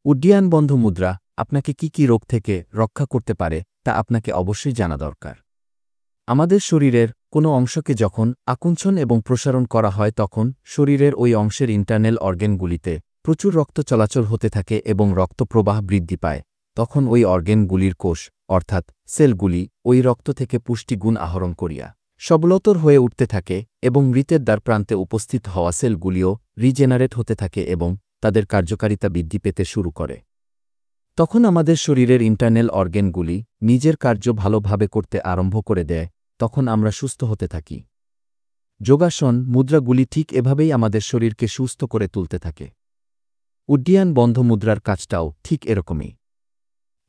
উড্ডীয়ান বন্ধ মুদ্রা আপনাকে কি রোগ থেকে রক্ষা করতে পারে তা আপনাকে অবশ্যই জানা দরকার। আমাদের শরীরের কোনো অংশকে যখন আকুঞ্চন এবং প্রসারণ করা হয় তখন শরীরের ওই অংশের ইন্টারনাল অর্গ্যানগুলিতে প্রচুর রক্ত চলাচল হতে থাকে এবং রক্ত প্রবাহ বৃদ্ধি পায়। তখন ওই অর্গ্যানগুলির কোষ অর্থাৎ সেলগুলি ওই রক্ত থেকে পুষ্টিগুণ আহরণ করিয়া সবলতর হয়ে উঠতে থাকে এবং মৃতের দ্বারপ্রান্তে উপস্থিত হওয়া সেলগুলিও রিজেনারেট হতে থাকে এবং তাদের কার্যকারিতা বৃদ্ধি পেতে শুরু করে। তখন আমাদের শরীরের ইন্টারনাল অর্গ্যানগুলি নিজের কার্য ভালোভাবে করতে আরম্ভ করে দেয়, তখন আমরা সুস্থ হতে থাকি। যোগাসন মুদ্রাগুলি ঠিক এভাবেই আমাদের শরীরকে সুস্থ করে তুলতে থাকে। উড্ডীয়ান বন্ধ মুদ্রার কাজটাও ঠিক এরকমই।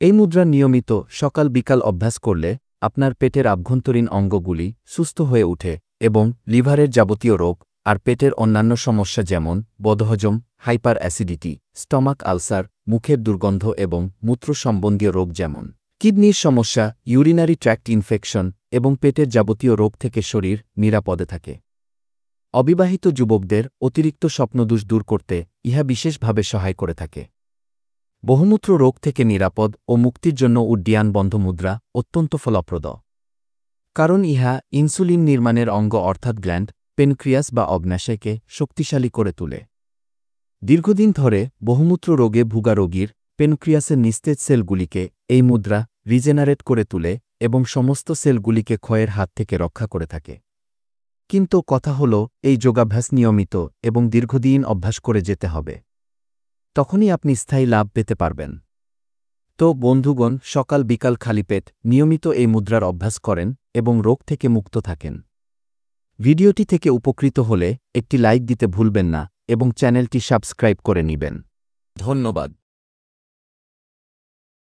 এই মুদ্রা নিয়মিত সকাল বিকাল অভ্যাস করলে আপনার পেটের আভ্যন্তরীণ অঙ্গগুলি সুস্থ হয়ে ওঠে এবং লিভারের যাবতীয় রোগ আর পেটের অন্যান্য সমস্যা যেমন বদহজম, হাইপার অ্যাসিডিটি, স্টমাক আলসার, মুখের দুর্গন্ধ এবং মূত্র সম্বন্ধীয় রোগ যেমন কিডনির সমস্যা, ইউরিনারি ট্র্যাক্ট ইনফেকশন এবং পেটের যাবতীয় রোগ থেকে শরীর নিরাপদে থাকে। অবিবাহিত যুবকদের অতিরিক্ত স্বপ্নদোষ দূর করতে ইহা বিশেষভাবে সহায় করে থাকে। বহুমূত্র রোগ থেকে নিরাপদ ও মুক্তির জন্য উড্ডীয়ান বন্ধ মুদ্রা অত্যন্ত ফলপ্রদ, কারণ ইহা ইনসুলিন নির্মাণের অঙ্গ অর্থাৎ গ্ল্যান্ড, পেনক্রিয়াস বা অগ্ন্যাশয়কে শক্তিশালী করে তোলে। দীর্ঘদিন ধরে বহুমূত্র রোগে ভুগা রোগীর পেনক্রিয়াসের নিস্তেজ সেলগুলিকে এই মুদ্রা রিজেনারেট করে তুলে এবং সমস্ত সেলগুলিকে ক্ষয়ের হাত থেকে রক্ষা করে থাকে। কিন্তু কথা হল, এই যোগাভ্যাস নিয়মিত এবং দীর্ঘদিন অভ্যাস করে যেতে হবে, তখনই আপনি স্থায়ী লাভ পেতে পারবেন। তো বন্ধুগণ, সকাল বিকাল খালি পেট নিয়মিত এই মুদ্রার অভ্যাস করেন এবং রোগ থেকে মুক্ত থাকেন। ভিডিওটি থেকে উপকৃত হলে একটি লাইক দিতে ভুলবেন না এবং চ্যানেলটি সাবস্ক্রাইব করে নিবেন। ধন্যবাদ।